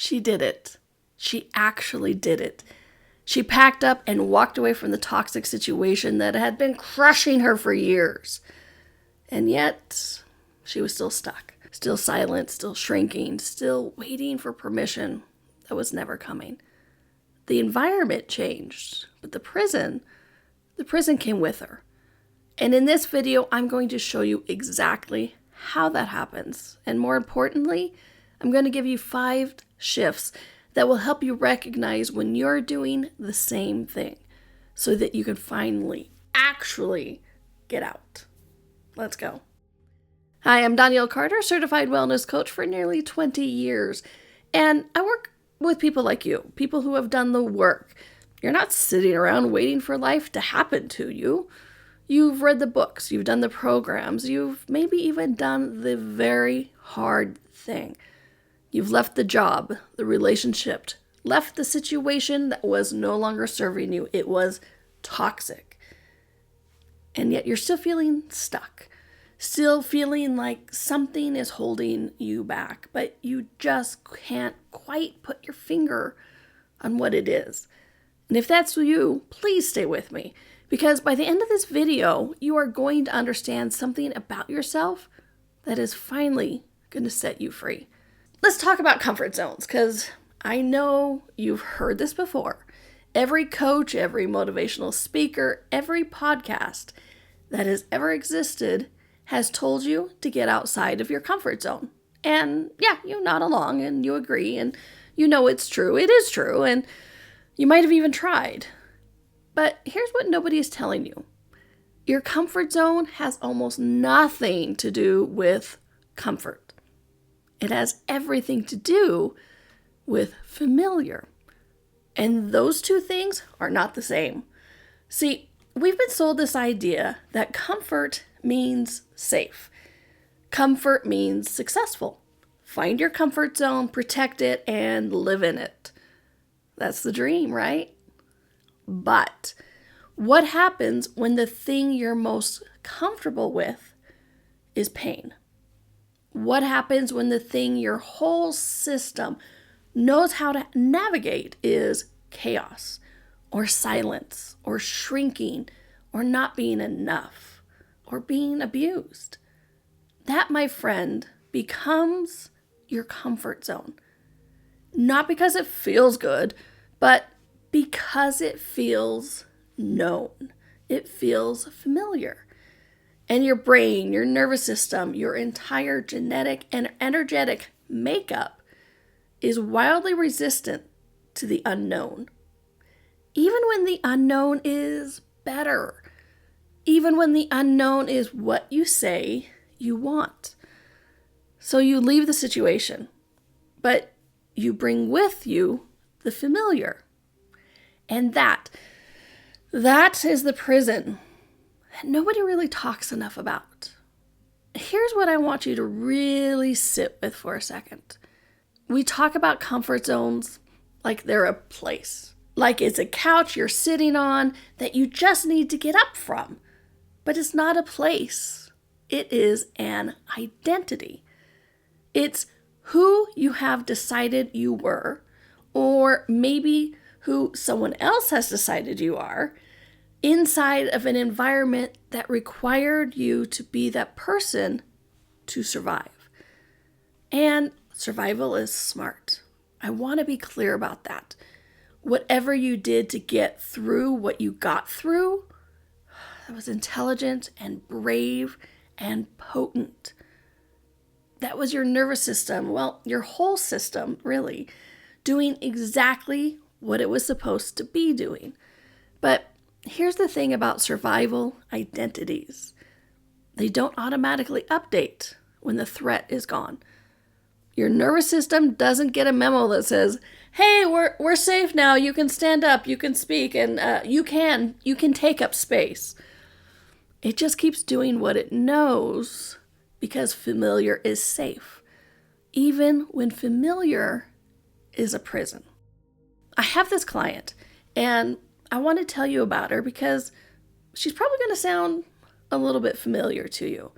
She did it. She actually did it. She packed up and walked away from the toxic situation that had been crushing her for years. And yet, she was still stuck, still silent, still shrinking, still waiting for permission that was never coming. The environment changed, but the prison came with her. And in this video, I'm going to show you exactly how that happens. And more importantly, I'm going to give you 5 shifts that will help you recognize when you're doing the same thing so that you can finally, actually get out. Let's go. Hi, I'm Donnielle Carter, certified wellness coach for nearly 20 years. And I work with people like you, people who have done the work. You're not sitting around waiting for life to happen to you. You've read the books, you've done the programs, you've maybe even done the very hard thing. You've left the job, the relationship, left the situation that was no longer serving you. It was toxic. And yet you're still feeling stuck, still feeling like something is holding you back, but you just can't quite put your finger on what it is. And if that's you, please stay with me, because by the end of this video, you are going to understand something about yourself that is finally going to set you free. Let's talk about comfort zones, because I know you've heard this before. Every coach, every motivational speaker, every podcast that has ever existed has told you to get outside of your comfort zone. And yeah, you nod along and you agree and you know it's true. It is true. And you might have even tried. But here's what nobody is telling you. Your comfort zone has almost nothing to do with comfort. It has everything to do with familiar. And those two things are not the same. See, we've been sold this idea that comfort means safe. Comfort means successful. Find your comfort zone, protect it, and live in it. That's the dream, right? But what happens when the thing you're most comfortable with is pain? What happens when the thing your whole system knows how to navigate is chaos, or silence, or shrinking, or not being enough, or being abused? That, my friend, becomes your comfort zone. Not because it feels good, but because it feels known. It feels familiar. And your brain, your nervous system, your entire genetic and energetic makeup is wildly resistant to the unknown. Even when the unknown is better. Even when the unknown is what you say you want. So you leave the situation, but you bring with you the familiar. And that is the prison that nobody really talks enough about. Here's what I want you to really sit with for a second. We talk about comfort zones like they're a place, like it's a couch you're sitting on that you just need to get up from. But it's not a place. It is an identity. It's who you have decided you were, or maybe who someone else has decided you are, inside of an environment that required you to be that person to survive. And survival is smart. I want to be clear about that. Whatever you did to get through what you got through, that was intelligent and brave and potent. That was your nervous system, well, your whole system, really, doing exactly what it was supposed to be doing. But here's the thing about survival identities. They don't automatically update when the threat is gone. Your nervous system doesn't get a memo that says, hey, we're safe now, you can stand up, you can speak, and you can take up space. It just keeps doing what it knows because familiar is safe, even when familiar is a prison. I have this client, and I want to tell you about her because she's probably going to sound a little bit familiar to you.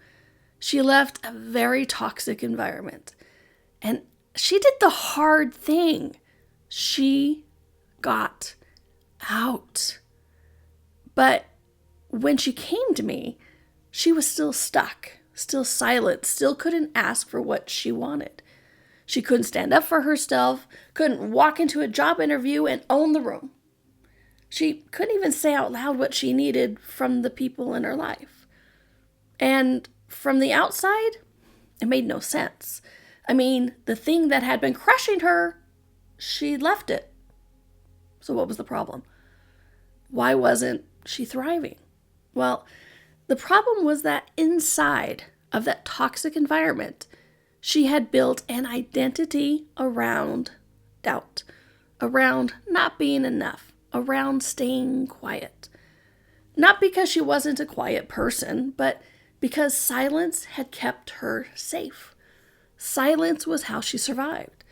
She left a very toxic environment, and she did the hard thing. She got out. But when she came to me, she was still stuck, still silent, still couldn't ask for what she wanted. She couldn't stand up for herself, couldn't walk into a job interview and own the room. She couldn't even say out loud what she needed from the people in her life. And from the outside, it made no sense. I mean, the thing that had been crushing her, she left it. So what was the problem? Why wasn't she thriving? Well, the problem was that inside of that toxic environment, she had built an identity around doubt, around not being enough, around staying quiet. Not because she wasn't a quiet person, but because silence had kept her safe. Silence was how she survived.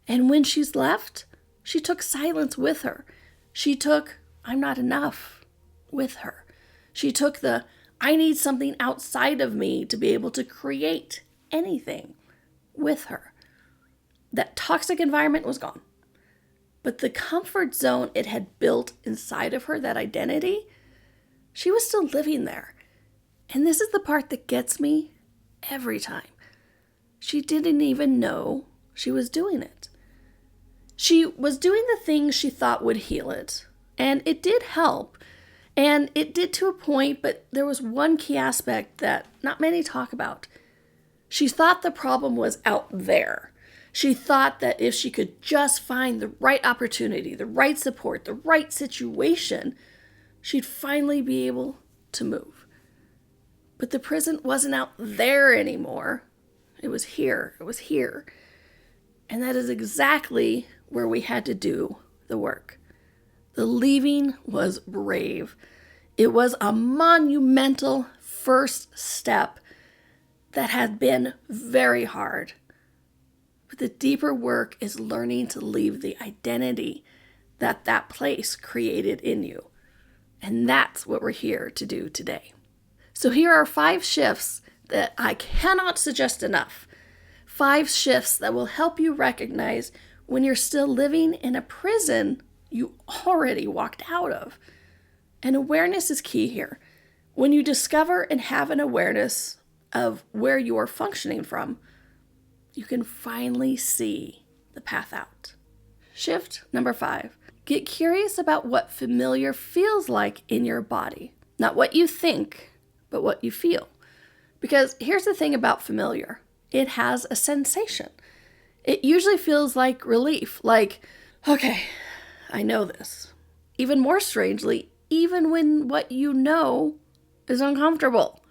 And when she's left, she took silence with her. She took, I'm not enough, with her. She took the, I need something outside of me to be able to create anything, with her. That toxic environment was gone. But the comfort zone it had built inside of her, that identity, she was still living there. And this is the part that gets me every time. She didn't even know she was doing it. She was doing the things she thought would heal it. And it did help. And it did to a point, but there was one key aspect that not many talk about. She thought the problem was out there. She thought that if she could just find the right opportunity, the right support, the right situation, she'd finally be able to move. But the prison wasn't out there anymore. It was here. It was here. And that is exactly where we had to do the work. The leaving was brave. It was a monumental first step that had been very hard. But the deeper work is learning to leave the identity that that place created in you. And that's what we're here to do today. So here are 5 shifts that I cannot suggest enough. 5 shifts that will help you recognize when you're still living in a prison you already walked out of. And awareness is key here. When you discover and have an awareness of where you are functioning from, you can finally see the path out. Shift number 5. Get curious about what familiar feels like in your body. Not what you think, but what you feel. Because here's the thing about familiar. It has a sensation. It usually feels like relief, like, okay, I know this. Even more strangely, even when what you know is uncomfortable.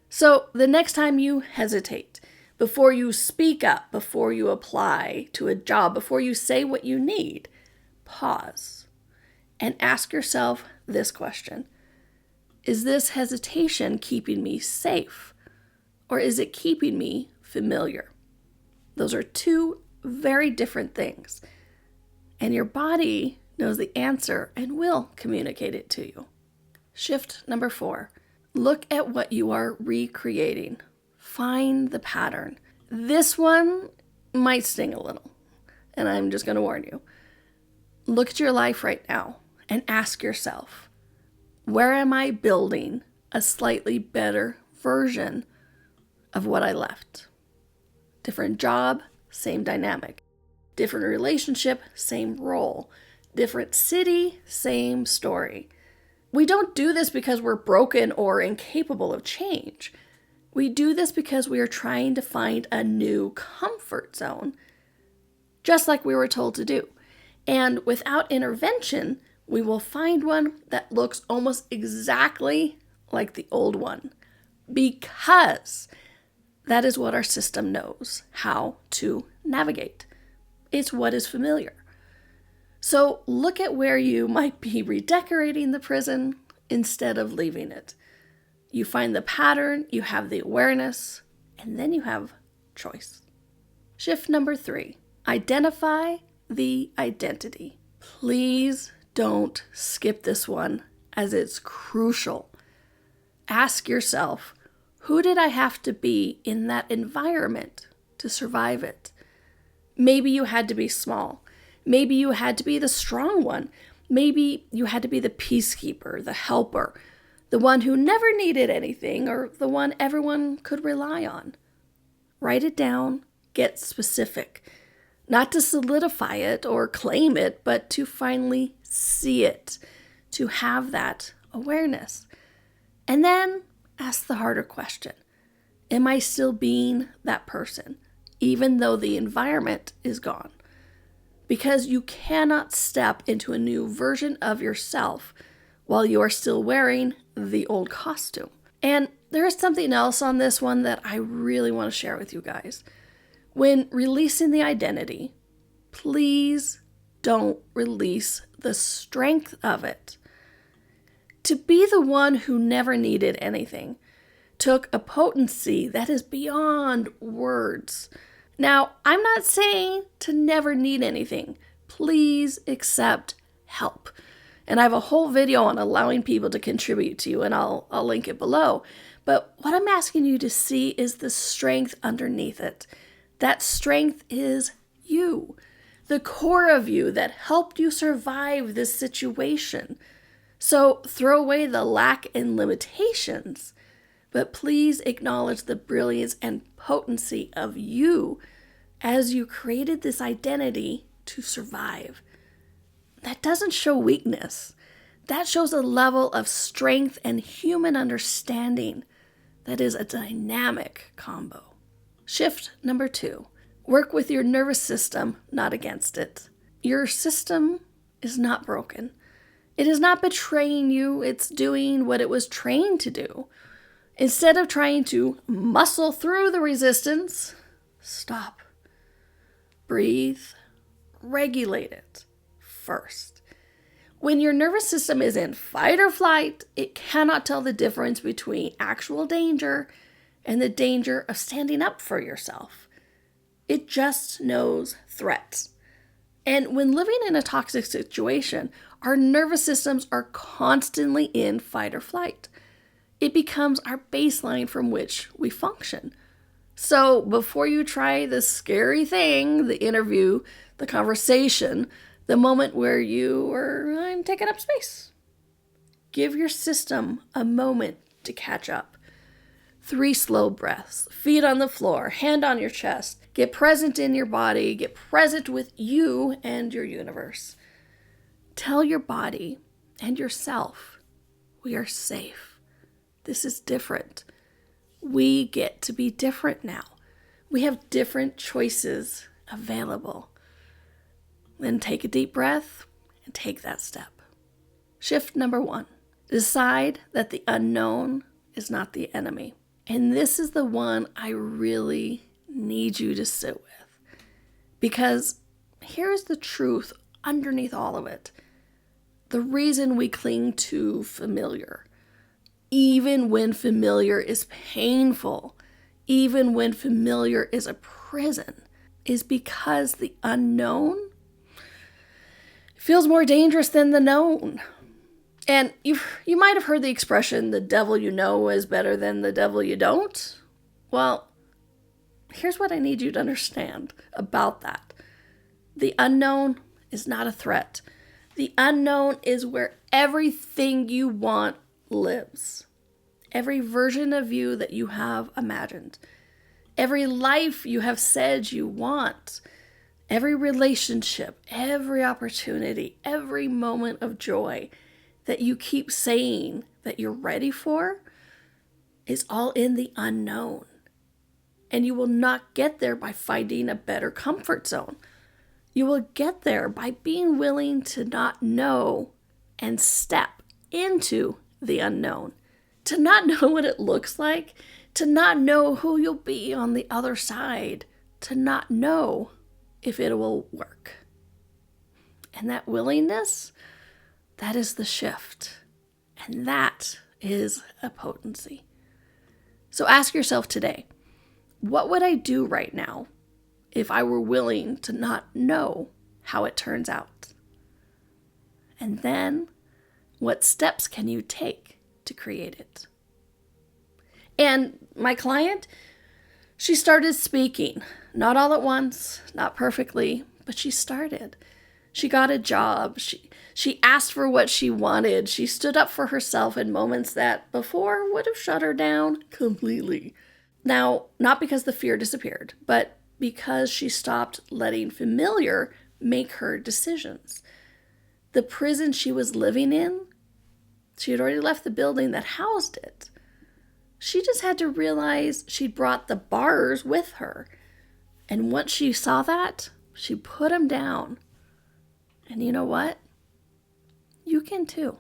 So the next time you hesitate, before you speak up, before you apply to a job, before you say what you need, pause and ask yourself this question. Is this hesitation keeping me safe, or is it keeping me familiar? Those are 2 very different things. And your body knows the answer and will communicate it to you. Shift number 4. Look at what you are recreating. Find the pattern. This one might sting a little, and I'm just going to warn you. Look at your life right now and ask yourself, where am I building a slightly better version of what I left? Different job, same dynamic. Different relationship, same role. Different city, same story. We don't do this because we're broken or incapable of change. We do this because we are trying to find a new comfort zone, just like we were told to do. And without intervention, we will find one that looks almost exactly like the old one, because that is what our system knows how to navigate. It's what is familiar. So look at where you might be redecorating the prison instead of leaving it. You find the pattern, you have the awareness, and then you have choice. Shift number 3, identify the identity. Please don't skip this one, as it's crucial. Ask yourself, who did I have to be in that environment to survive it? Maybe you had to be small. Maybe you had to be the strong one. Maybe you had to be the peacekeeper, the helper, the one who never needed anything, or the one everyone could rely on. Write it down, get specific. Not to solidify it or claim it, but to finally see it, to have that awareness. And then ask the harder question. Am I still being that person, even though the environment is gone? Because you cannot step into a new version of yourself while you are still wearing the old costume. And there is something else on this one that I really want to share with you guys. When releasing the identity, please don't release the strength of it. To be the one who never needed anything took a potency that is beyond words. Now, I'm not saying to never need anything. Please accept help. And I have a whole video on allowing people to contribute to you, and I'll link it below. But what I'm asking you to see is the strength underneath it. That strength is you, the core of you that helped you survive this situation. So throw away the lack and limitations, but please acknowledge the brilliance and potency of you as you created this identity to survive. That doesn't show weakness. That shows a level of strength and human understanding that is a dynamic combo. Shift number 2. Work with your nervous system, not against it. Your system is not broken. It is not betraying you. It's doing what it was trained to do. Instead of trying to muscle through the resistance, stop. Breathe. Regulate it first. When your nervous system is in fight or flight, it cannot tell the difference between actual danger and the danger of standing up for yourself. It just knows threats. And when living in a toxic situation, our nervous systems are constantly in fight or flight. It becomes our baseline from which we function. So before you try the scary thing, the interview, the conversation, the moment where I'm taking up space, give your system a moment to catch up. 3 slow breaths, feet on the floor, hand on your chest. Get present in your body, get present with you and your universe. Tell your body and yourself, we are safe. This is different. We get to be different now. We have different choices available. Then take a deep breath and take that step. Shift number 1. Decide that the unknown is not the enemy. And this is the one I really need you to sit with. Because here's the truth underneath all of it. The reason we cling to familiar, even when familiar is painful, even when familiar is a prison, is because the unknown feels more dangerous than the known. And you might have heard the expression, the devil you know is better than the devil you don't. Well, here's what I need you to understand about that. The unknown is not a threat. The unknown is where everything you want lives. Every version of you that you have imagined. Every life you have said you want. Every relationship, every opportunity, every moment of joy that you keep saying that you're ready for is all in the unknown. And you will not get there by finding a better comfort zone. You will get there by being willing to not know and step into the unknown. To not know what it looks like, to not know who you'll be on the other side, to not know if it will work. And that willingness, that is the shift. And that is a potency. So ask yourself today, what would I do right now if I were willing to not know how it turns out? And then, what steps can you take to create it? And my client, She started speaking, not all at once, not perfectly, but she started. She got a job. She asked for what she wanted. She stood up for herself in moments that before would have shut her down completely. Now, not because the fear disappeared, but because she stopped letting familiar make her decisions. The prison she was living in, she had already left the building that housed it. She just had to realize she'd brought the bars with her. And once she saw that, she put them down. And you know what? You can too.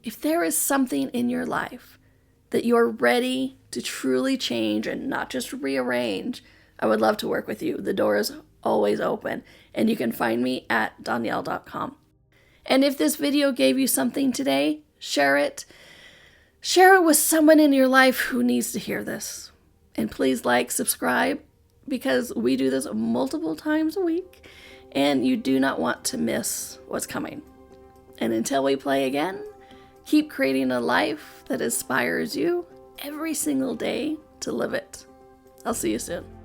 If there is something in your life that you're ready to truly change and not just rearrange, I would love to work with you. The door is always open. And you can find me at Donnielle.com. And if this video gave you something today, share it. Share it with someone in your life who needs to hear this. And please like, subscribe, because we do this multiple times a week, and you do not want to miss what's coming. And until we play again, keep creating a life that inspires you every single day to live it. I'll see you soon.